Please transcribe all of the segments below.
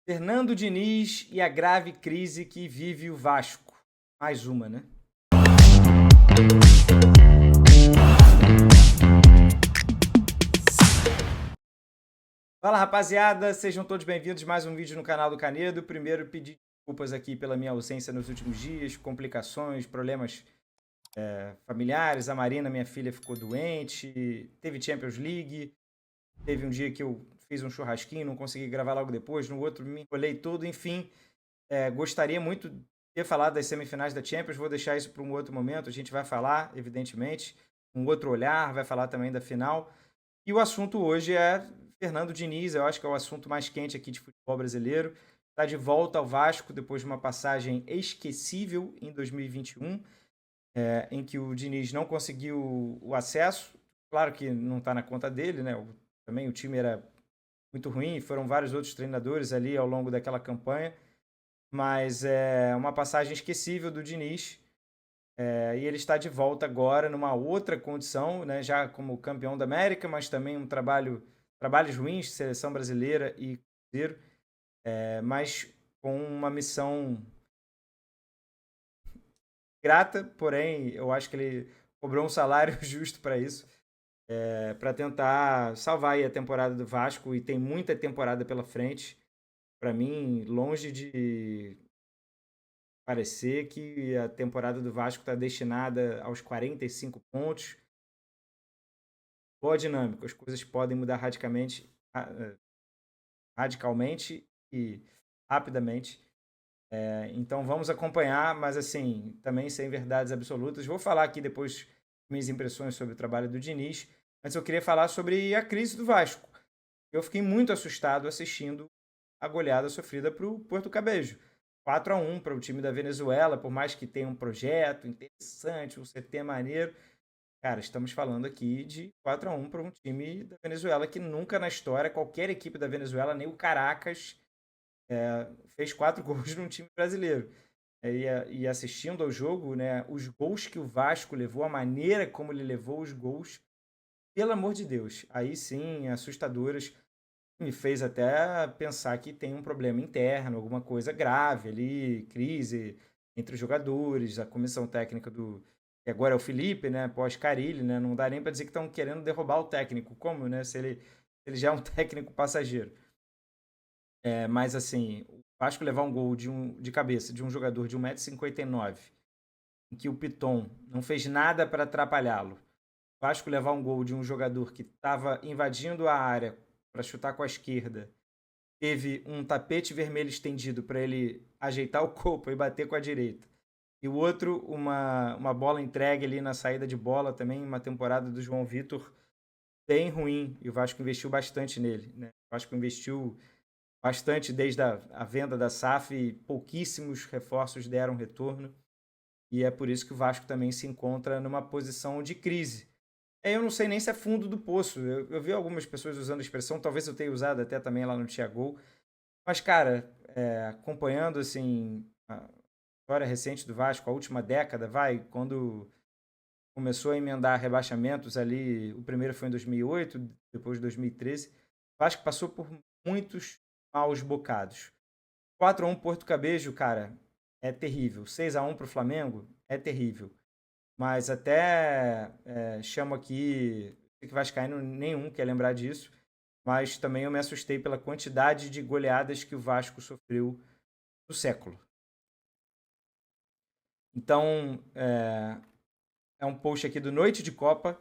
Fernando Diniz e a grave crise que vive o Vasco. Mais uma, né? Fala, rapaziada, sejam todos bem-vindos a mais um vídeo no canal do Canedo. Primeiro, pedir desculpas aqui pela minha ausência nos últimos dias, complicações, problemas familiares. A Marina, minha filha, ficou doente, teve Champions League, teve um dia que eu fiz um churrasquinho, não consegui gravar logo depois, no outro me enrolei todo, enfim. Gostaria muito de ter falado das semifinais da Champions, vou deixar isso para um outro momento, a gente vai falar, evidentemente, um outro olhar, vai falar também da final. E o assunto hoje é Fernando Diniz, eu acho que é o assunto mais quente aqui de futebol brasileiro. Está de volta ao Vasco depois de uma passagem esquecível em 2021, em que o Diniz não conseguiu o acesso. Claro que não está na conta dele, né? Também o time era muito ruim, foram vários outros treinadores ali ao longo daquela campanha, mas é uma passagem esquecível do Diniz. E ele está de volta agora numa outra condição, né, já como campeão da América, mas também trabalhos ruins, seleção brasileira e Cruzeiro, mas com uma missão grata, porém eu acho que ele cobrou um salário justo para isso, para tentar salvar aí a temporada do Vasco, e tem muita temporada pela frente. Para mim, longe de parecer que a temporada do Vasco está destinada aos 45 pontos. Boa dinâmica, as coisas podem mudar radicalmente e rapidamente. Então vamos acompanhar, mas assim, também sem verdades absolutas. Vou falar aqui depois minhas impressões sobre o trabalho do Diniz. Antes eu queria falar sobre a crise do Vasco. Eu fiquei muito assustado assistindo a goleada sofrida para o Porto Cabello. 4-1 para o time da Venezuela, por mais que tenha um projeto interessante, um CT maneiro. Cara, estamos falando aqui de 4-1 para um time da Venezuela que nunca na história, qualquer equipe da Venezuela, nem o Caracas, fez 4 gols num time brasileiro. E assistindo ao jogo, né, os gols que o Vasco levou, a maneira como ele levou os gols, pelo amor de Deus, aí sim, assustadoras. Me fez até pensar que tem um problema interno, alguma coisa grave ali, crise entre os jogadores, a comissão técnica que agora é o Felipe, né, pós-Carille, né, não dá nem para dizer que estão querendo derrubar o técnico, como, né, se ele já é um técnico passageiro. Mas assim, o Vasco levar um gol de cabeça de um jogador de 1,59 m, em que o Piton não fez nada para atrapalhá-lo. O Vasco levar um gol de um jogador que estava invadindo a área para chutar com a esquerda, teve um tapete vermelho estendido para ele ajeitar o corpo e bater com a direita. E o outro, uma bola entregue ali na saída de bola também, uma temporada do João Vitor bem ruim. E o Vasco investiu bastante nele, né? O Vasco investiu bastante desde a venda da SAF e pouquíssimos reforços deram retorno. E é por isso que o Vasco também se encontra numa posição de crise. Eu não sei nem se é fundo do poço. Eu vi algumas pessoas usando a expressão, talvez eu tenha usado até também lá no Thiago. Mas, cara, acompanhando assim a história recente do Vasco, a última década, quando começou a emendar rebaixamentos ali, o primeiro foi em 2008, depois de 2013, o Vasco passou por muitos maus bocados. 4-1 Porto Cabello, cara, é terrível. 6-1 para o Flamengo, é terrível. Mas até chamo aqui, que vascaíno nenhum quer lembrar disso, mas também eu me assustei pela quantidade de goleadas que o Vasco sofreu no século. Então, é um post aqui do Noite de Copa,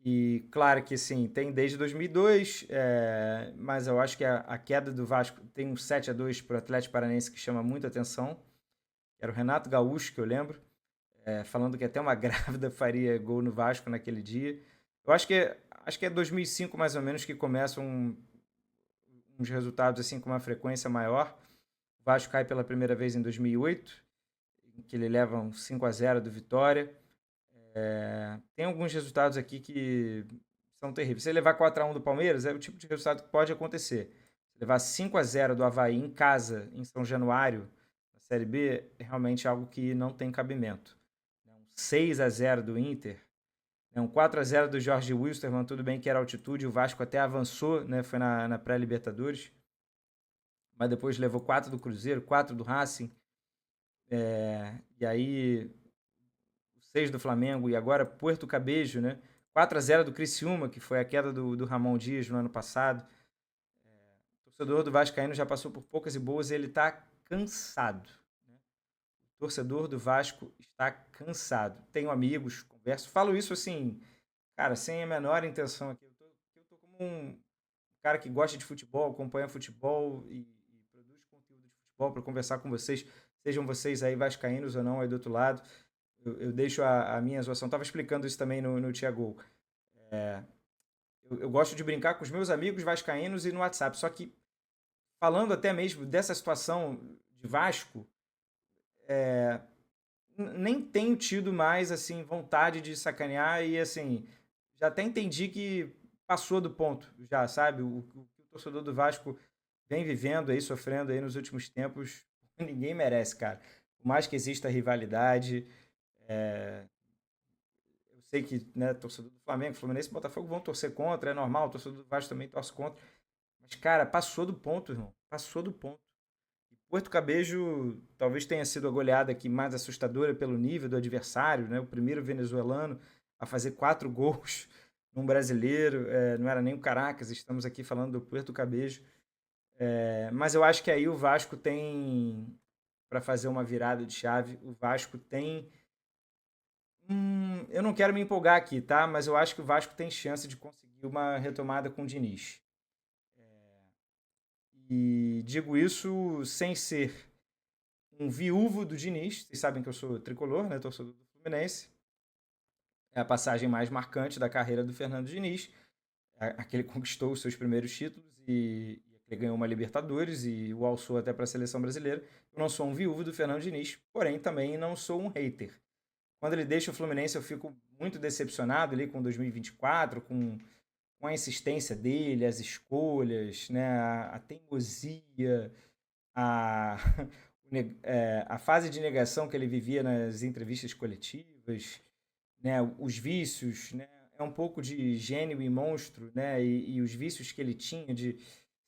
e claro que sim, tem desde 2002, mas eu acho que a queda do Vasco tem um 7-2 para o Atlético Paranaense que chama muita atenção. Era o Renato Gaúcho, que eu lembro, falando que até uma grávida faria gol no Vasco naquele dia. Eu acho que é 2005 mais ou menos que começam uns resultados assim com uma frequência maior. O Vasco cai pela primeira vez em 2008, em que ele leva um 5-0 do Vitória. Tem alguns resultados aqui que são terríveis. Se ele levar 4-1 do Palmeiras, é o tipo de resultado que pode acontecer. Se levar 5-0 do Avaí em casa, em São Januário, na Série B, é realmente algo que não tem cabimento. Um 6-0 do Inter, um 4-0 do Jorge Wilstermann, tudo bem que era altitude, o Vasco até avançou, né, foi na pré-Libertadores, mas depois levou 4 do Cruzeiro, 4 do Racing, e aí 6 do Flamengo, e agora Puerto Cabejo, né? 4-0 do Criciúma, que foi a queda do Ramon Dias no ano passado. O torcedor do Vascaíno já passou por poucas e boas e ele está cansado. Né? O torcedor do Vasco está cansado. Tenho amigos, converso, falo isso assim, cara, sem a menor intenção aqui. Eu tô como um cara que gosta de futebol, acompanha futebol e produz conteúdo de futebol para conversar com vocês, sejam vocês aí vascaínos ou não aí do outro lado. Eu deixo a minha zoação. Estava explicando isso também no Tiago. Eu gosto de brincar com os meus amigos vascaínos e no WhatsApp. Só que falando até mesmo dessa situação de Vasco, nem tenho tido mais assim vontade de sacanear e assim já até entendi que passou do ponto, já sabe o que o torcedor do Vasco vem vivendo aí, sofrendo aí nos últimos tempos, ninguém merece, cara. Por mais que exista rivalidade, eu sei que, né, torcedor do Flamengo, Fluminense e Botafogo vão torcer contra, é normal, o torcedor do Vasco também torce contra. Mas, cara, passou do ponto, irmão. Passou do ponto. E Porto Cabejo talvez tenha sido a goleada aqui mais assustadora pelo nível do adversário, né? O primeiro venezuelano a fazer 4 gols num brasileiro. Não era nem o Caracas, estamos aqui falando do Porto Cabejo. Mas eu acho que aí o Vasco tem, para fazer uma virada de chave, o Vasco tem eu não quero me empolgar aqui, tá? Mas eu acho que o Vasco tem chance de conseguir uma retomada com o Diniz. E digo isso sem ser um viúvo do Diniz. Vocês sabem que eu sou tricolor, né? Torcedor do Fluminense. É a passagem mais marcante da carreira do Fernando Diniz. Aquele conquistou os seus primeiros títulos e ele ganhou uma Libertadores e o alçou até para a seleção brasileira. Eu não sou um viúvo do Fernando Diniz, porém também não sou um hater. Quando ele deixa o Fluminense, eu fico muito decepcionado ali com 2024, com a insistência dele, as escolhas, né, a teimosia, a, a fase de negação que ele vivia nas entrevistas coletivas, né, os vícios, né, é um pouco de gênio e monstro, né, e os vícios que ele tinha de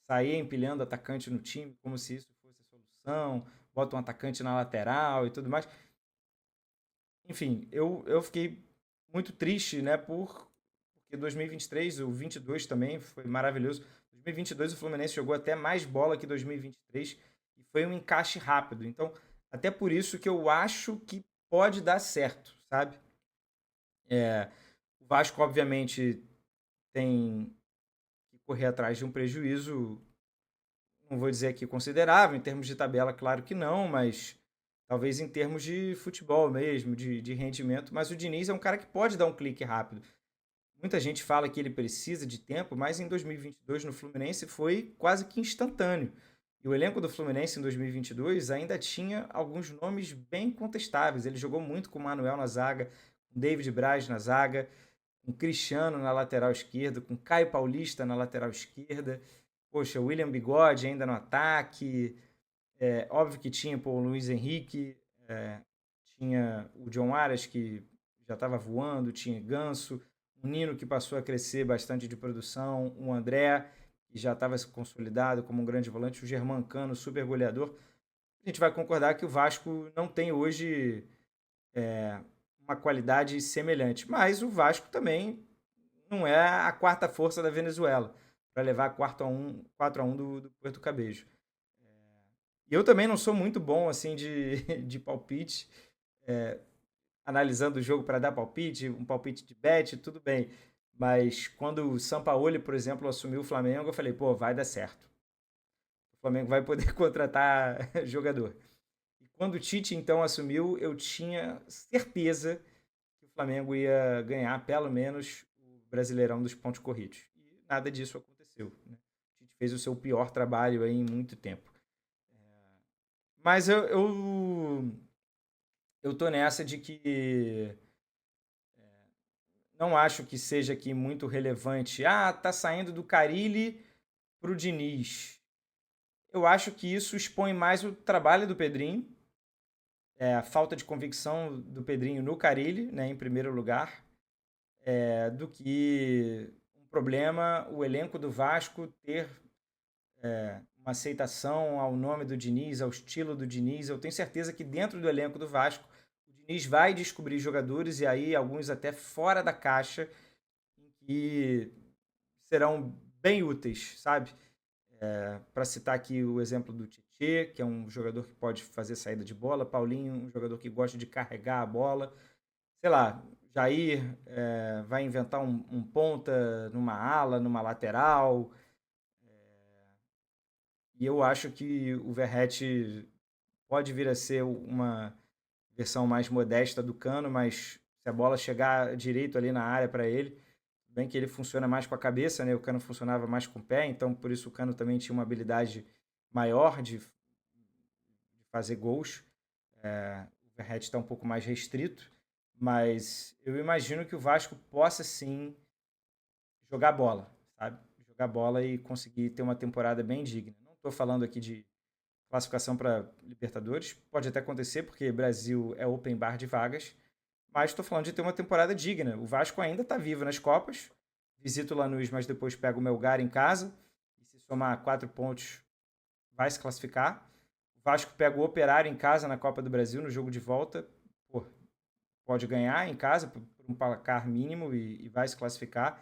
sair empilhando atacante no time como se isso fosse a solução, bota um atacante na lateral e tudo mais. Enfim, eu fiquei muito triste, né, porque 2023, o 22 também foi maravilhoso. 2022 o Fluminense jogou até mais bola que 2023 e foi um encaixe rápido. Então, até por isso que eu acho que pode dar certo, sabe? O Vasco, obviamente, tem que correr atrás de um prejuízo, não vou dizer aqui considerável, em termos de tabela, claro que não, mas talvez em termos de futebol mesmo, de rendimento. Mas o Diniz é um cara que pode dar um clique rápido. Muita gente fala que ele precisa de tempo, mas em 2022 no Fluminense foi quase que instantâneo. E o elenco do Fluminense em 2022 ainda tinha alguns nomes bem contestáveis. Ele jogou muito com o Manuel na zaga, com David Braz na zaga, com Cristiano na lateral esquerda, com Caio Paulista na lateral esquerda. Poxa, William Bigode ainda no ataque. Óbvio que tinha o Luiz Henrique, tinha o John Arias, que já estava voando, tinha Ganso, o Nino, que passou a crescer bastante de produção, o André, que já estava consolidado como um grande volante, o Germancano, super goleador. A gente vai concordar que o Vasco não tem hoje uma qualidade semelhante, mas o Vasco também não é a quarta força da Venezuela para levar 4-1 do Puerto Cabejo. E eu também não sou muito bom assim de palpite, analisando o jogo para dar palpite, um palpite de bet, tudo bem. Mas quando o Sampaoli, por exemplo, assumiu o Flamengo, eu falei, pô, vai dar certo. O Flamengo vai poder contratar jogador. E quando o Tite, então, assumiu, eu tinha certeza que o Flamengo ia ganhar, pelo menos, o Brasileirão dos pontos corridos. E nada disso aconteceu. Né? O Tite fez o seu pior trabalho aí em muito tempo. Mas eu tô nessa de que não acho que seja aqui muito relevante. Ah, tá saindo do Carille pro Diniz. Eu acho que isso expõe mais o trabalho do Pedrinho, a falta de convicção do Pedrinho no Carille, né, em primeiro lugar, do que um problema o elenco do Vasco ter uma aceitação ao nome do Diniz, ao estilo do Diniz. Eu tenho certeza que dentro do elenco do Vasco, o Diniz vai descobrir jogadores, e aí alguns até fora da caixa, que serão bem úteis, sabe? Para citar aqui o exemplo do Tietê, que é um jogador que pode fazer saída de bola, Paulinho, um jogador que gosta de carregar a bola, sei lá, Jair vai inventar um ponta numa ala, numa lateral, e eu acho que o Verratti pode vir a ser uma versão mais modesta do Cano, mas se a bola chegar direito ali na área para ele, bem que ele funciona mais com a cabeça, né? O Cano funcionava mais com o pé, então por isso o Cano também tinha uma habilidade maior de fazer gols. O Verratti está um pouco mais restrito, mas eu imagino que o Vasco possa sim jogar bola, sabe? Jogar bola e conseguir ter uma temporada bem digna. Não estou falando aqui de classificação para Libertadores, pode até acontecer porque Brasil é open bar de vagas, mas estou falando de ter uma temporada digna. O Vasco ainda está vivo nas Copas, visita o Lanús, mas depois pega o Melgar em casa, e se somar 4 pontos vai se classificar. O Vasco pega o Operário em casa na Copa do Brasil, no jogo de volta, pô, pode ganhar em casa por um placar mínimo e vai se classificar.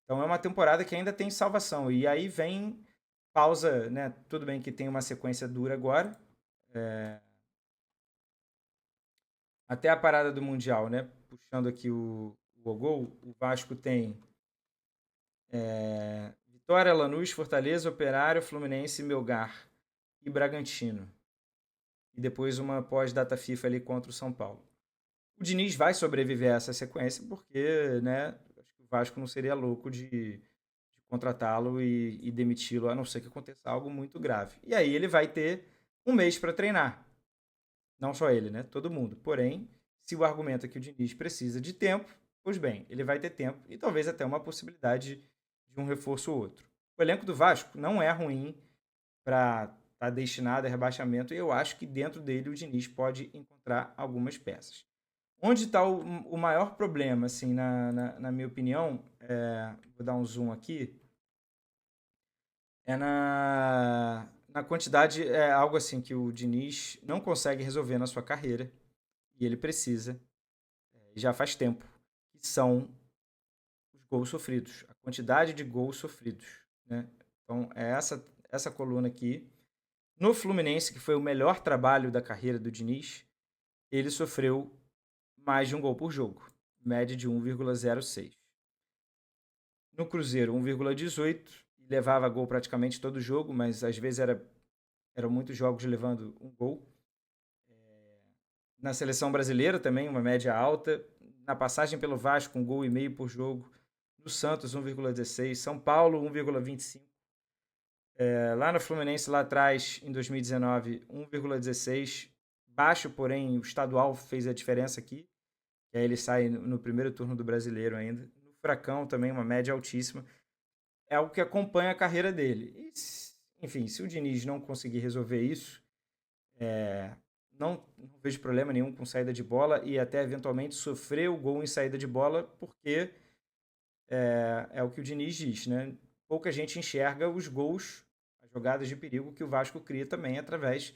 Então é uma temporada que ainda tem salvação. E aí vem pausa, né? Tudo bem que tem uma sequência dura agora, até a parada do Mundial, né? Puxando aqui o gol, o Vasco tem Vitória, Lanús, Fortaleza, Operário, Fluminense, Melgar e Bragantino. E depois uma pós-data FIFA ali contra o São Paulo. O Diniz vai sobreviver a essa sequência porque, né, acho que o Vasco não seria louco de contratá-lo e demiti-lo, a não ser que aconteça algo muito grave. E aí ele vai ter um mês para treinar. Não só ele, né? Todo mundo. Porém, se o argumento é que o Diniz precisa de tempo, pois bem, ele vai ter tempo e talvez até uma possibilidade de um reforço ou outro. O elenco do Vasco não é ruim para estar destinado a rebaixamento e eu acho que dentro dele o Diniz pode encontrar algumas peças. Onde está o maior problema, assim, na minha opinião, vou dar um zoom aqui, é na quantidade, é algo assim que o Diniz não consegue resolver na sua carreira e ele precisa, já faz tempo, que são os gols sofridos, a quantidade de gols sofridos, né? Então é essa coluna aqui. No Fluminense, que foi o melhor trabalho da carreira do Diniz, ele sofreu mais de um gol por jogo, média de 1,06. No Cruzeiro, 1,18, levava gol praticamente todo jogo, mas às vezes eram muitos jogos levando um gol. Na seleção brasileira também, uma média alta. Na passagem pelo Vasco, 1,5 gol por jogo. No Santos, 1,16. São Paulo, 1,25. Lá no Fluminense, lá atrás, em 2019, 1,16. Baixo, porém, o estadual fez a diferença aqui. E aí ele sai no primeiro turno do Brasileiro ainda. No Furacão também, uma média altíssima. É algo que acompanha a carreira dele. E, enfim, se o Diniz não conseguir resolver isso, não vejo problema nenhum com saída de bola e até eventualmente sofrer o gol em saída de bola, porque é o que o Diniz diz, né? Pouca gente enxerga os gols, as jogadas de perigo que o Vasco cria também através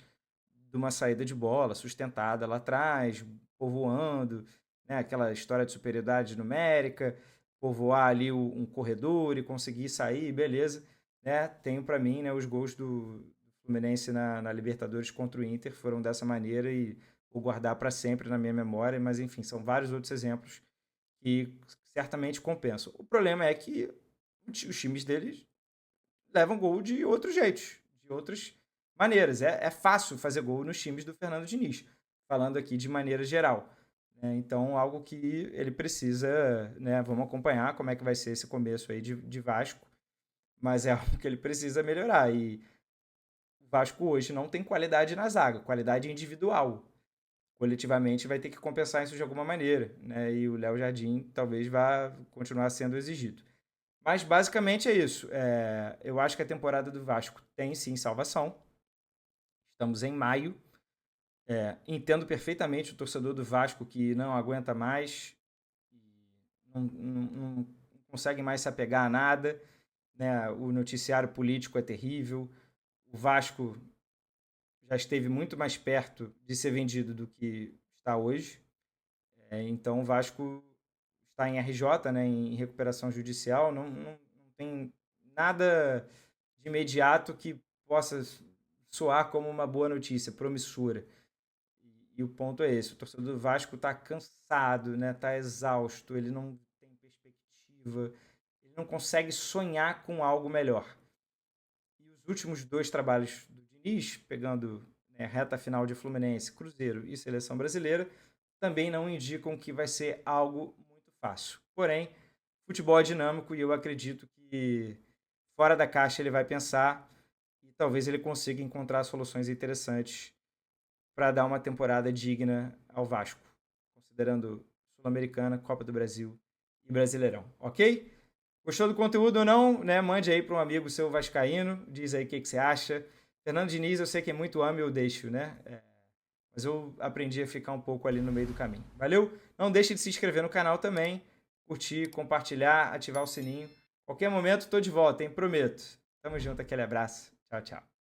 de uma saída de bola sustentada lá atrás, povoando, né? Aquela história de superioridade numérica, povoar ali um corredor e conseguir sair, beleza. Né? Tenho para mim, né, os gols do Fluminense na Libertadores contra o Inter foram dessa maneira e vou guardar para sempre na minha memória, mas enfim, são vários outros exemplos que certamente compensam. O problema é que os times deles levam gol de outros jeitos, de outras maneiras. É fácil fazer gol nos times do Fernando Diniz, falando aqui de maneira geral. Né? Então, algo que ele precisa, né? Vamos acompanhar como é que vai ser esse começo aí de Vasco, mas é algo que ele precisa melhorar. E o Vasco hoje não tem qualidade na zaga, qualidade individual. Coletivamente vai ter que compensar isso de alguma maneira, né? E o Léo Jardim talvez vá continuar sendo exigido. Mas basicamente é isso. Eu acho que a temporada do Vasco tem sim salvação. Estamos em maio. Entendo perfeitamente o torcedor do Vasco que não aguenta mais, não consegue mais se apegar a nada. Né? O noticiário político é terrível. o Vasco já esteve muito mais perto de ser vendido do que está hoje. Então o Vasco está em RJ, né, em recuperação judicial, não tem nada de imediato que possa soar como uma boa notícia, promissora. E o ponto é esse, o torcedor do Vasco está cansado, né, está exausto, ele não tem perspectiva, ele não consegue sonhar com algo melhor. E os últimos 2 trabalhos do Diniz, pegando, né, reta final de Fluminense, Cruzeiro e Seleção Brasileira, também não indicam que vai ser algo muito fácil. Porém, futebol é dinâmico e eu acredito que fora da caixa ele vai pensar e talvez ele consiga encontrar soluções interessantes para dar uma temporada digna ao Vasco, considerando Sul-Americana, Copa do Brasil e Brasileirão, ok? Gostou do conteúdo ou não, né? Mande aí para um amigo seu vascaíno, diz aí o que você acha. Fernando Diniz, eu sei que é muito amo e eu deixo, né? Mas eu aprendi a ficar um pouco ali no meio do caminho. Valeu? Não deixe de se inscrever no canal também, curtir, compartilhar, ativar o sininho. Qualquer momento estou de volta, hein? Prometo. Tamo junto, aquele abraço. Tchau, tchau.